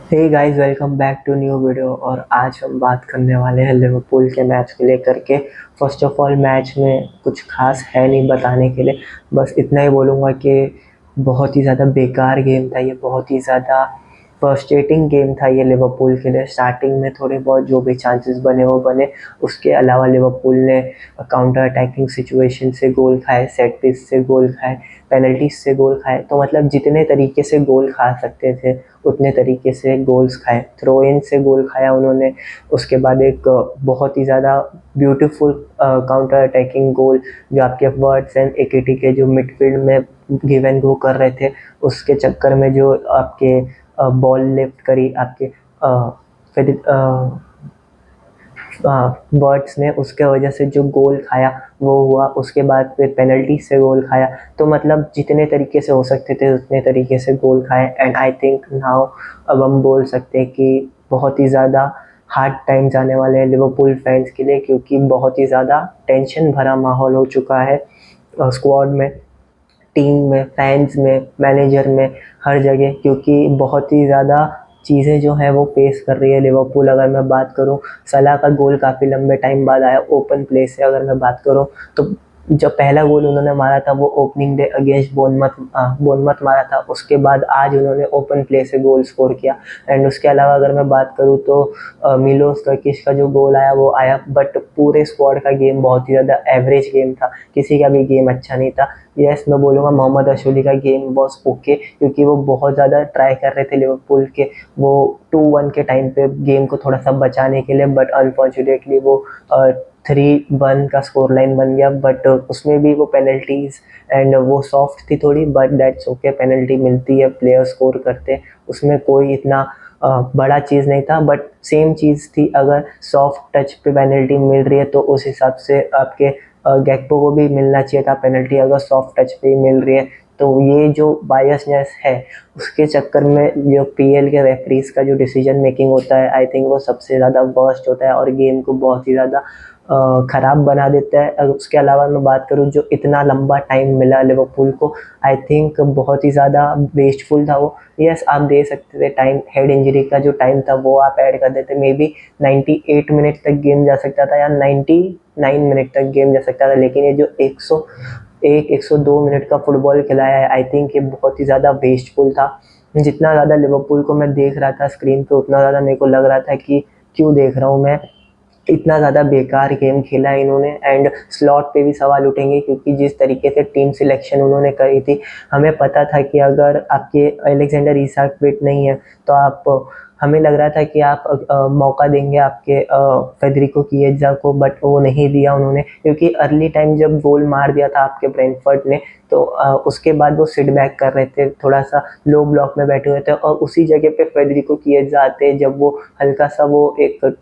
Hey guys, welcome back to new video. और आज हम बात करने वाले हैं लिवरपूल के मैच को लेकर के। फर्स्ट ऑफ ऑल, मैच में कुछ खास है नहीं बताने के लिए। बस इतना ही बोलूँगा कि बहुत ही ज़्यादा बेकार गेम था ये, बहुत ही ज़्यादा फ्रस्ट्रेटिंग गेम था ये लिवरपूल के लिए। स्टार्टिंग में थोड़े बहुत जो भी चांसेस बने वो बने, उसके अलावा लिवरपूल ने काउंटर अटैकिंग सिचुएशन से गोल खाए, सेट पीस से गोल खाए, पेनल्टीज से गोल खाए। तो मतलब जितने तरीके से गोल खा सकते थे उतने तरीके से गोल्स खाए। थ्रो इन से गोल खाया उन्होंने, उसके बाद एक बहुत ही ज़्यादा ब्यूटीफुल काउंटर अटैकिंग गोल जो आपके वर्ड्स एंड एकेटी के जो मिडफील्ड में गिव एंड गो कर रहे थे, उसके चक्कर में जो आपके बॉल लिफ्ट करी आपके फिर बर्ड्स ने, उसके वजह से जो गोल खाया वो हुआ। उसके बाद फिर पेनल्टी से गोल खाया। तो मतलब जितने तरीके से हो सकते थे उतने तरीके से गोल खाए। एंड आई थिंक नाउ अब हम बोल सकते हैं कि बहुत ही ज़्यादा हार्ड टाइम्स आने वाले हैं लिवरपूल फैंस के लिए, क्योंकि बहुत ही ज़्यादा टेंशन भरा माहौल हो चुका है स्क्वाड में, टीम में, फैंस में, मैनेजर में, हर जगह। क्योंकि बहुत ही ज़्यादा चीज़ें जो है वो फेस कर रही है लिवरपूल। अगर मैं बात करूं, सलाह का गोल काफ़ी लंबे टाइम बाद आया ओपन प्ले से। अगर मैं बात करूं तो जो पहला गोल उन्होंने मारा था वो ओपनिंग डे अगेंस्ट बोनमथ मारा था। उसके बाद आज उन्होंने ओपन प्ले से गोल स्कोर किया। एंड उसके अलावा अगर मैं बात करूं तो मिलोस कर्किश का जो गोल आया वो आया, बट पूरे स्क्वाड का गेम बहुत ही ज़्यादा एवरेज गेम था, किसी का भी गेम अच्छा नहीं था। यस, मैं बोलूँगा मोहम्मद अशोली का गेम वॉज ओके, क्योंकि वो बहुत ज़्यादा ट्राई कर रहे थे लिवरपूल के वो 2-1 के टाइम पे गेम को थोड़ा सा बचाने के लिए, बट अनफॉर्चुनेटली वो 3-1 का स्कोर लाइन बन गया। बट उसमें भी वो पेनल्टीज एंड वो सॉफ्ट थी थोड़ी, बट दैट्स ओके, पेनल्टी मिलती है, प्लेयर स्कोर करते, उसमें कोई इतना बड़ा चीज़ नहीं था। बट सेम चीज़ थी, अगर सॉफ्ट टच पे पेनल्टी मिल रही है तो उस हिसाब से आपके गैक्पो को भी मिलना चाहिए था पेनल्टी, अगर सॉफ्ट टच पे ही मिल रही है। तो ये जो बायसनेस है उसके चक्कर में जो पीएल के रेफरीज का जो डिसीजन मेकिंग होता है, आई थिंक वो सबसे ज़्यादा वर्स्ट होता है और गेम को बहुत ही ज़्यादा ख़राब बना देता है। अगर उसके अलावा मैं बात करूँ, जो इतना लंबा टाइम मिला लिवरपूल को, आई थिंक बहुत ही ज़्यादा वेस्टफुल था वो। यस, आप दे सकते थे टाइम, हेड इंजरी का जो टाइम था वो आप ऐड कर देते, मे बी 98 मिनट तक गेम जा सकता था या 99 मिनट तक गेम जा सकता था। लेकिन ये जो 102 मिनट का फुटबॉल खिलाया है, आई थिंक ये बहुत ही ज़्यादा वेस्टफुल था। जितना ज़्यादा लिवरपूल को मैं देख रहा था स्क्रीन पे, उतना ज़्यादा मेरे को लग रहा था कि क्यों देख रहा हूँ मैं, इतना ज़्यादा बेकार गेम खेला है इन्होंने। एंड स्लॉट पे भी सवाल उठेंगे, क्योंकि जिस तरीके से टीम सिलेक्शन उन्होंने करी थी, हमें पता था कि अगर आपके अलेक्जेंडर इसाक फिट नहीं है तो आप, हमें लग रहा था कि आप मौका देंगे आपके फेडरिको किएजा को, बट वो नहीं दिया उन्होंने। क्योंकि अर्ली टाइम जब गोल मार दिया था आपके ब्रेंटफोर्ड ने, तो उसके बाद वो सिट बैक कर रहे थे, थोड़ा सा लो ब्लॉक में बैठे हुए थे, और उसी जगह पे फेडरिको किएजा आते जब वो हल्का सा वो एक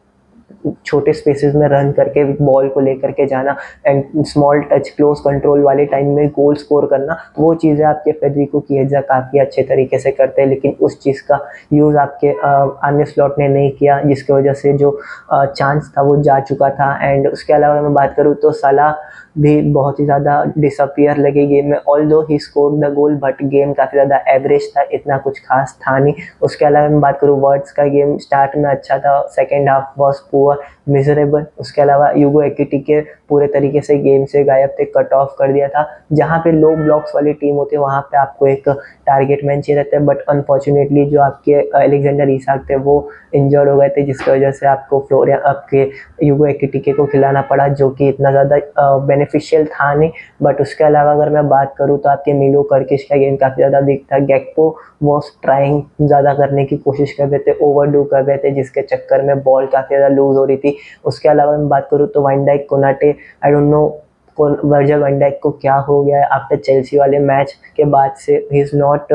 छोटे स्पेसेस में रन करके बॉल को लेकर के जाना and small touch close control वाले टाइम में गोल स्कोर करना, वो चीज़ें आपके फेडरिको किएजा काफ़ी अच्छे तरीके से करते हैं। लेकिन उस चीज़ का यूज़ आपके आर्ने स्लॉट ने नहीं किया, जिसकी वजह से जो चांस था वो जा चुका था। एंड उसके अलावा मैं बात करूँ तो सलाह भी बहुत ही ज़्यादा डिसअपियर लगे गेम में, although he score the goal, but game काफ़ी ज़्यादा एवरेज था, इतना कुछ खास था नहीं। उसके अलावा मैं बात करूँ, वर्ड्स का गेम स्टार्ट में अच्छा था, second half was poor, miserable. उसके अलावा यूगो एक्टिके पूरे तरीके से गेम से गायब थे, कट ऑफ कर दिया था। जहाँ पे लो ब्लॉक्स वाली टीम होती है वहाँ पे आपको एक टारगेट मैन चाहिए रहता है, बट अनफॉर्चुनेटली जो आपके अलेक्जेंडर इसाक थे वो इंजर्ड हो गए थे, जिसकी वजह से आपको फ्लोरिया आपके यूगो एक्टिके को खिलाना पड़ा, जो कि इतना ज़्यादा बेनिफिशियल था नहीं। बट उसके अलावा अगर मैं बात करूँ तो आपके मिलो कर्किश का गेम काफ़ी ज़्यादा वीक था। गेक्पो वॉज ट्राइंग ज़्यादा करने की कोशिश कर रहे थे, ओवरडू कर रहे थे, जिसके चक्कर में बॉल काफ़ी ज़्यादा लूज हो रही थी। उसके अलावा मैं बात करूँ तो Van Dijk, Konate, I don't know Virgil Van Dijk को क्या हो गया है आफ्टर चेल्सी वाले मैच के बाद से, ही इज़ नॉट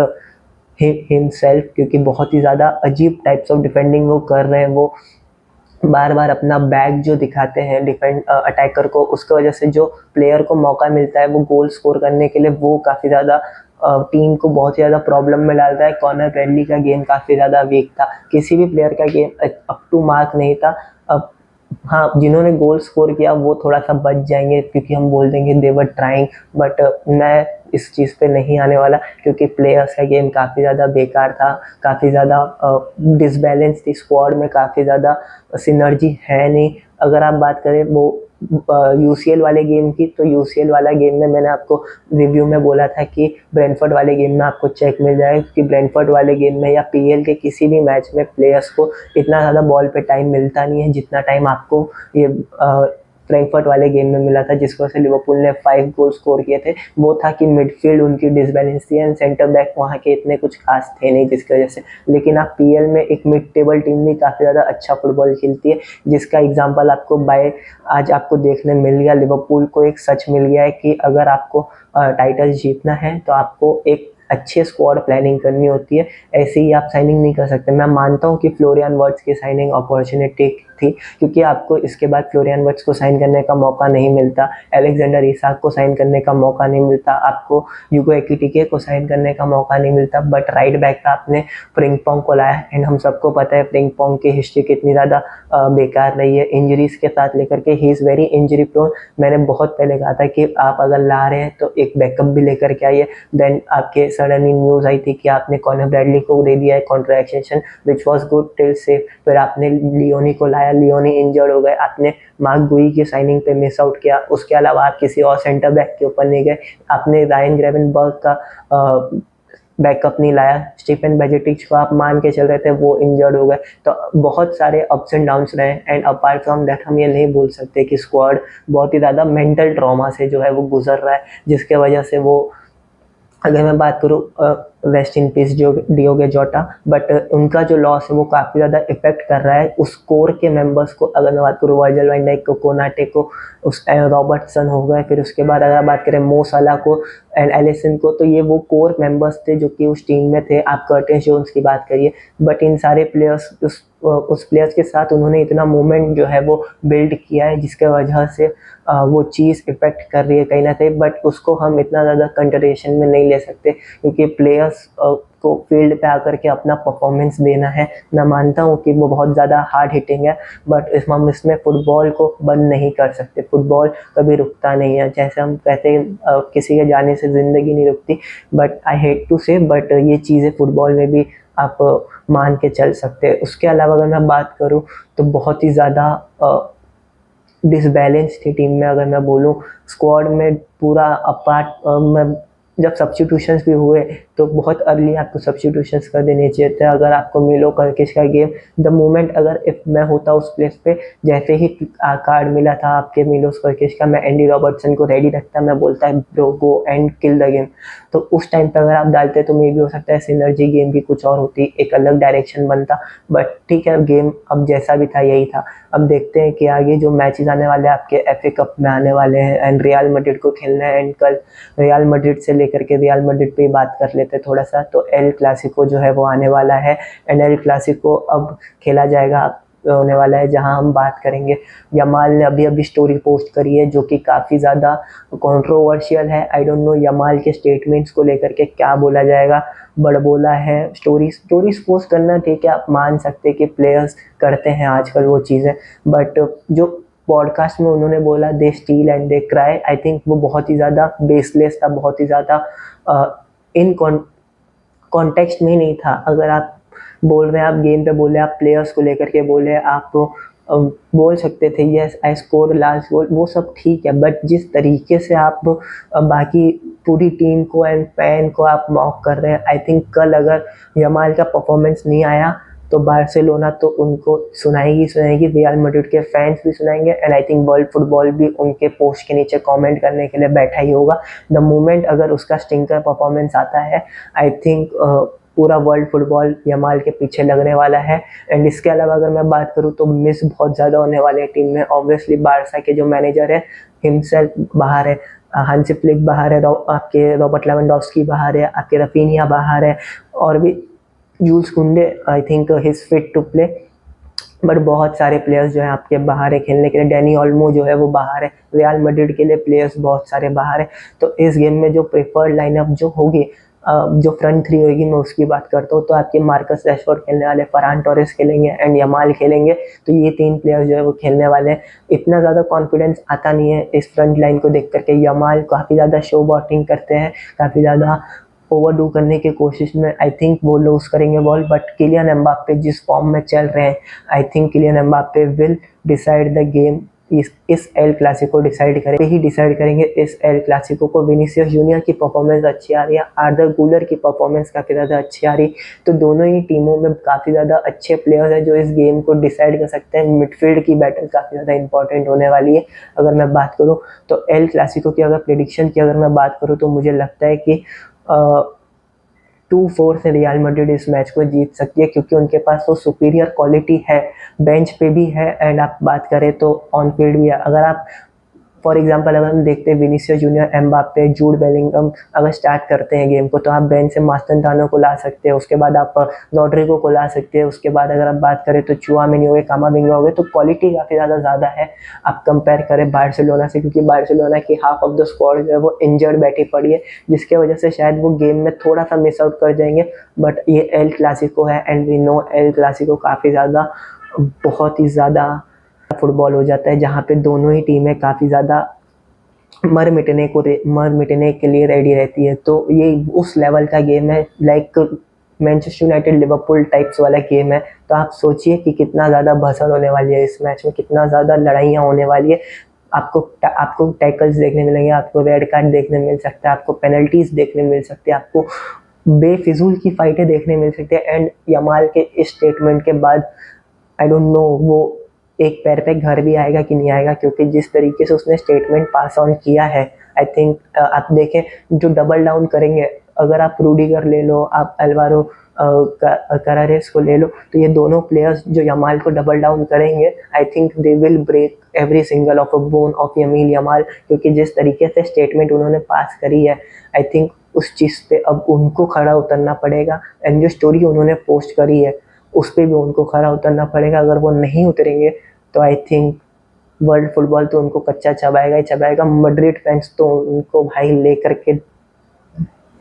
हिमसेल्फ, क्योंकि बहुत ही ज़्यादा अजीब टाइप्स ऑफ डिफेंडिंग वो कर रहे हैं। वो बार बार अपना बैग जो दिखाते हैं डिफेंड अटैकर को, उसकी वजह से जो प्लेयर को मौका मिलता है वो गोल स्कोर करने के लिए, वो काफ़ी ज़्यादा टीम को बहुत ही ज़्यादा प्रॉब्लम में डालता है। कॉर्नर ब्रैडली का गेम काफ़ी ज़्यादा वीक था, किसी भी प्लेयर का गेम अप टू मार्क नहीं था। अब हाँ, जिन्होंने गोल स्कोर किया वो थोड़ा सा बच जाएंगे, क्योंकि हम बोल देंगे दे वर ट्राइंग, बट मैं इस चीज़ पे नहीं आने वाला, क्योंकि प्लेयर्स का गेम काफ़ी ज़्यादा बेकार था, काफ़ी ज़्यादा डिसबैलेंस थी स्क्वाड में, काफ़ी ज़्यादा सिनर्जी है नहीं। अगर आप बात करें वो यूसीएल वाले गेम की, तो यूसीएल वाला गेम में मैंने आपको रिव्यू में बोला था कि ब्रेंटफोर्ड वाले गेम में आपको चेक मिल जाएगा, क्योंकि ब्रेंटफोर्ड वाले गेम में या पीएल के किसी भी मैच में प्लेयर्स को इतना ज़्यादा बॉल पे टाइम मिलता नहीं है जितना टाइम आपको ये फ्रैंकफर्ट वाले गेम में मिला था, जिसकी वजह से लिवरपूल ने 5 गोल स्कोर किए थे। वो था कि मिडफील्ड उनकी डिसबैलेंस थी एंड सेंटर बैक वहाँ के इतने कुछ खास थे नहीं, जिसकी वजह से। लेकिन आप पीएल में एक मिड टेबल टीम भी काफ़ी ज़्यादा अच्छा फुटबॉल खेलती है, जिसका एग्जाम्पल आपको आज आपको देखने मिल गया। लिवरपूल को एक सच मिल गया है कि अगर आपको टाइटल जीतना है तो आपको एक अच्छे स्क्वाड प्लानिंग करनी होती है, ऐसे ही आप साइनिंग नहीं कर सकते। मैं मानता हूँ कि फ्लोरियन वर्ट्स की साइनिंग अपॉर्चुनिटी थी, क्योंकि आपको इसके बाद फ्लोरियन वर्ट्स को साइन करने का मौका नहीं मिलता, अलेक्जेंडर इसाक को साइन करने का मौका नहीं मिलता, आपको यूगो एकिटिके को साइन करने का मौका नहीं मिलता। बट राइट बैक का आपने फ्रिंकपोंग को लाया, एंड हम सबको पता है फ्रिंकपोंग की हिस्ट्री कितनी ज़्यादा बेकार रही है इंजरीज के साथ लेकर के। He is very injury prone. मैंने बहुत पहले कहा था कि आप अगर ला रहे हैं तो एक बैकअप भी लेकर के आइए। देन आपके सडनली न्यूज़ आई थी कि आपने कॉनर ब्रैडली को दे दिया है contract extension, which was good till safe. फिर आपने लियोनी को लाया, लियोनी इंजर्ड हो गए, आपने मार्क गुई की साइनिंग पे मिस आउट किया। उसके अलावा आप किसी और सेंटर बैक के ऊपर नहीं गए, आपने रायन ग्रेवेनबर्ग का बैकअप नहीं लाया, स्टीफन बेजेटिच को आप मान के चल रहे थे, वो इंजर्ड हो गए। तो बहुत सारे अप्स एंड डाउन्स रहे, एंड अपार्ट फ्रॉम दैट हम ये नहीं बोल सकते कि स्क्वाड बहुत ही ज़्यादा मेंटल ट्रॉमा से जो है वो गुजर रहा है, जिसके वजह से वो, अगर मैं बात करूँ वेस्ट इन पीस जो डियोगे जोटा, बट उनका जो लॉस है वो काफ़ी ज़्यादा इफेक्ट कर रहा है उस कोर के मेंबर्स को। अगर मैं बात करूँ वर्जिल वैन डाइक को, कोनाटे को, उस रॉबर्टसन हो गए, फिर उसके बाद अगर बात करें मो सलाह को एंड एलिसन को, तो ये वो कोर मेंबर्स थे जो कि उस टीम में थे। आप कर्टिस जोन्स की बात करिए, बट इन सारे प्लेयर्स उस प्लेयर्स के साथ उन्होंने इतना मूवमेंट जो है वो बिल्ड किया है, जिसके वजह से वो चीज़ इफेक्ट कर रही है कहीं ना कहीं। बट उसको हम इतना ज़्यादा कंसिडरेशन में नहीं ले सकते, क्योंकि प्लेयर्स को फील्ड पे आकर के अपना परफॉर्मेंस देना है। मैं मानता हूँ कि वो बहुत ज़्यादा हार्ड हिटिंग है, बट हम इसमें फ़ुटबॉल को बंद नहीं कर सकते। फुटबॉल कभी रुकता नहीं है, जैसे हम कहते हैं किसी के जाने से ज़िंदगी नहीं रुकती, बट आई हेट टू से, बट ये चीज़ें फ़ुटबॉल में भी आप मान के चल सकते हैं। उसके अलावा अगर मैं बात करूँ तो बहुत ही ज़्यादा डिसबैलेंस थी टीम में। अगर मैं बोलूँ स्क्वाड में पूरा अपार्ट मैं जब सब्स्टिट्यूशंस भी हुए तो बहुत अर्ली आपको सब्स्टिट्यूशंस कर देने चाहिए थे। अगर आपको मिलो कर्किश का गेम, द मोमेंट अगर इफ मैं होता उस प्लेस पे, जैसे ही कार्ड मिला था आपके मिलो कर्किश का, मैं एंडी रॉबर्टसन को रेडी रखता, मैं बोलता है bro go and kill the game. तो उस टाइम पे अगर आप डालते तो मे भी हो सकता है सिनर्जी गेम भी कुछ और होती, एक अलग डायरेक्शन बनता। बट ठीक है, गेम अब जैसा भी था यही था। अब देखते हैं कि आगे जो मैचेस आने वाले हैं आपके एफए कप में आने वाले हैं, एंड रियल मैड्रिड को खेलना है, एंड कल रियल मैड्रिड से लेकर के रियल मैड्रिड पे ही बात कर लेते हैं थोड़ा सा। तो एल क्लासिको जो है वो आने वाला है, एंड एल क्लासिको अब खेला जाएगा होने वाला है, जहां हम बात करेंगे। यमाल ने अभी स्टोरी पोस्ट करी है जो कि काफ़ी ज़्यादा कंट्रोवर्शियल है। आई डोंट नो यमाल के स्टेटमेंट्स को लेकर के क्या बोला जाएगा। बड़बोला है, स्टोरीज पोस्ट करना ठीक है, आप मान सकते कि प्लेयर्स करते हैं आजकल वो चीज़ें, बट जो पॉडकास्ट में उन्होंने बोला they steal and they cry, I think वो बहुत ही ज़्यादा बेसलेस था, बहुत ही ज़्यादा इन कॉन्टेक्स्ट में नहीं था। अगर आप बोल रहे हैं, आप गेम पे बोले, आप प्लेयर्स को लेकर के बोले, आप बोल सकते थे यस आई स्कोर लास्ट गोल, वो सब ठीक है, बट जिस तरीके से आप बाकी पूरी टीम को एंड फैन को आप मॉक कर रहे हैं, आई थिंक कल अगर यमाल का परफॉर्मेंस नहीं आया तो बार्सिलोना तो उनको सुनाएगी, रियल मैड्रिड के फैंस भी सुनाएंगे, and I think world football भी उनके पोस्ट के नीचे कमेंट करने के लिए बैठा ही होगा। द मोमेंट अगर उसका स्टिंकर परफॉर्मेंस आता है, आई थिंक पूरा वर्ल्ड फुटबॉल यमाल के पीछे लगने वाला है। एंड इसके अलावा अगर मैं बात करूँ तो मिस बहुत ज़्यादा होने वाले हैं टीम में। ऑब्वियसली बारसा के जो मैनेजर है हिमसेल्फ बाहर है, हांसी फ्लिक बाहर है, आपके रॉबर्ट लेवेंडोव्स्की बाहर है, आपके रफीनिया बाहर है, और भी Jules Kounde I think he's fit to play, but बहुत सारे प्लेयर्स जो हैं आपके बाहर है खेलने के लिए। डैनी ऑल्मो जो है वो बाहर है, रियल मैड्रिड के लिए प्लेयर्स बहुत सारे बाहर है। तो इस गेम में जो प्रेफर्ड लाइनअप जो होगी जो फ्रंट थ्री होगी मैं उसकी बात करता हूँ, तो आपके मार्कस रैशफोर्ड खेलने वाले, फरहान टोरेस खेलेंगे एंड यमाल खेलेंगे। तो ये 3 प्लेयर जो है वो खेलने वाले हैं। इतना ज़्यादा कॉन्फिडेंस आता नहीं है इस फ्रंट लाइन को देख करके। यमाल काफ़ी ज़्यादा शो बॉटिंग करते हैं, काफ़ी ज़्यादा ओवरडू करने की कोशिश में आई थिंक वो लूज करेंगे बॉल, बट किलियन एम्बाप्पे जिस फॉर्म में चल रहे हैं, I think Kylian Mbappe will decide the game. इस एल क्लासिको डिसाइड करेंगे इस एल क्लासिको को। विनीसियस जूनियर की परफॉर्मेंस अच्छी आ रही है, आर्दा गुलर की परफॉर्मेंस काफ़ी ज़्यादा अच्छी आ रही, तो दोनों ही टीमों में काफ़ी ज़्यादा अच्छे प्लेयर्स हैं जो इस गेम को डिसाइड कर सकते हैं। मिडफील्ड की बैटल काफ़ी ज़्यादा इंपॉर्टेंट होने वाली है। अगर मैं बात करूँ तो एल क्लासिको की अगर प्रेडिक्शन की अगर मैं बात करूँ तो मुझे लगता है कि 2-4 से रियल मैड्रिड इस मैच को जीत सकती है, क्योंकि उनके पास वो सुपीरियर क्वालिटी है, बेंच पे भी है एंड आप बात करें तो ऑन फील्ड भी है। अगर आप फॉर एग्जांपल अगर हम देखते हैं Vinicius junior, Mbappe, Jude Bellingham अगर स्टार्ट करते हैं गेम को, तो आप बेंच से मास्टेरानो को ला सकते हैं, उसके बाद आप रॉड्रिगो को ला सकते हैं, उसके बाद अगर आप बात करें तो चुआमेनी हो गए, कामाविंगा हो गए। तो क्वालिटी काफ़ी ज़्यादा है आप कंपेयर करें बार्सिलोना से, क्योंकि बार्सिलोना की हाफ ऑफ द स्क्वाड जो है वो इंजर्ड बैठी पड़ी है, जिसके वजह से शायद वो गेम में थोड़ा सा मिस आउट कर जाएंगे। बट ये एल क्लासिको है and we know El Clasico काफ़ी ज़्यादा, बहुत ही ज़्यादा फुटबॉल हो जाता है, जहाँ पे दोनों ही टीमें काफ़ी ज़्यादा मर मिटने के लिए रेडी रहती है। तो ये उस लेवल का गेम है, like Manchester United Liverpool types वाला गेम है। तो आप सोचिए कि कितना ज़्यादा भसड़ होने वाली है इस मैच में, कितना ज़्यादा लड़ाइयाँ होने वाली है। आपको टैकल्स देखने मिलेंगे, आपको रेड कार्ड देखने मिल सकता है, आपको पेनल्टीज देखने मिल सकती है, आपको बेफिजूल की फाइटें देखने मिल सकती है। एंड यमाल के इस स्टेटमेंट के बाद आई डोंट नो वो एक पैर पे घर भी आएगा कि नहीं आएगा, क्योंकि जिस तरीके से उसने स्टेटमेंट पास ऑन किया है, आई थिंक आप देखें जो डबल डाउन करेंगे, अगर आप रूडिगर ले लो, आप अल्वारो करारेस को ले लो, तो ये दोनों प्लेयर्स जो यमाल को डबल डाउन करेंगे, I think they will break every single of a bone of यमील यमाल, क्योंकि जिस तरीके से स्टेटमेंट उन्होंने पास करी है, आई थिंक उस चीज़ पे अब उनको खड़ा उतरना पड़ेगा। एंड जो स्टोरी उन्होंने पोस्ट करी है उस पर भी उनको खड़ा उतरना पड़ेगा। अगर वो नहीं उतरेंगे तो आई थिंक वर्ल्ड फुटबॉल तो उनको कच्चा चबाएगा ही चबाएगा। मैड्रिड फैंस तो उनको भाई लेकर के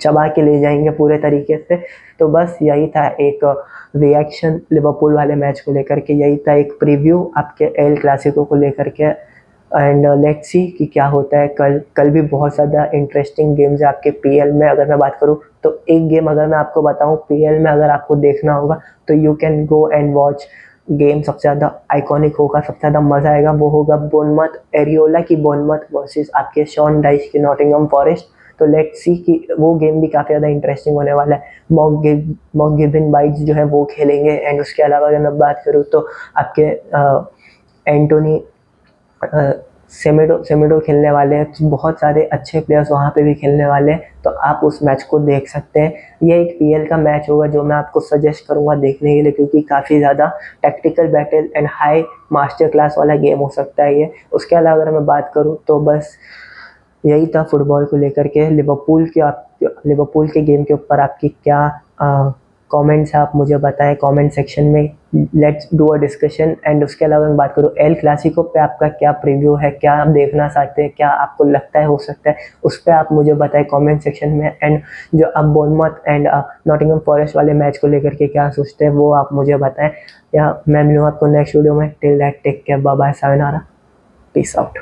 चबा के ले जाएंगे पूरे तरीके से। तो बस यही था एक रिएक्शन लिवरपूल वाले मैच को लेकर के, यही था एक प्रीव्यू आपके एल क्लासिको को लेकर के। एंड लेट्स सी कि क्या होता है कल भी बहुत ज़्यादा इंटरेस्टिंग गेम्स है आपके पीएल में। अगर मैं बात करूँ तो एक गेम अगर मैं आपको बताऊँ पीएल में अगर आपको देखना होगा तो you can go and watch game, सबसे ज़्यादा आइकॉनिक होगा, सबसे ज़्यादा मज़ा आएगा, वो होगा बोर्नमथ एरियोला की बोर्नमथ वर्सेस आपके शॉन डाइच की नॉटिंघम फॉरेस्ट। तो लेट्स सी कि वो गेम भी काफ़ी ज़्यादा इंटरेस्टिंग होने वाला है। मॉक गिवन बाइट्स जो है वो खेलेंगे। एंड उसके अलावा अगर मैं बात करूँ तो आपके एंटोनी सेमेडो खेलने वाले हैं, तो बहुत सारे अच्छे प्लेयर्स वहाँ पे भी खेलने वाले हैं, तो आप उस मैच को देख सकते हैं। ये एक पीएल का मैच होगा जो मैं आपको सजेस्ट करूँगा देखने के लिए, क्योंकि काफ़ी ज़्यादा tactical battle and high master class वाला गेम हो सकता है ये। उसके अलावा अगर मैं बात करूँ तो बस यही था फुटबॉल को लेकर के। लिवरपूल के गेम के ऊपर आपकी क्या कमेंट्स है, आप मुझे बताएं कमेंट सेक्शन में। Let's do a discussion. And उसके अलावा मैं बात करूँ एल क्लासिको पे आपका क्या प्रीव्यू है, क्या आप देखना चाहते हैं, क्या आपको लगता है हो सकता है, उस पर आप मुझे बताएं कमेंट सेक्शन में। एंड जो आप बोर्नमथ एंड नॉटिंघम फॉरेस्ट वाले मैच को लेकर के क्या सोचते हैं वो आप मुझे बताएं। या मैं मिलूँगा आपको नेक्स्ट वीडियो में। Till that take care, bye bye, sayonara, peace out.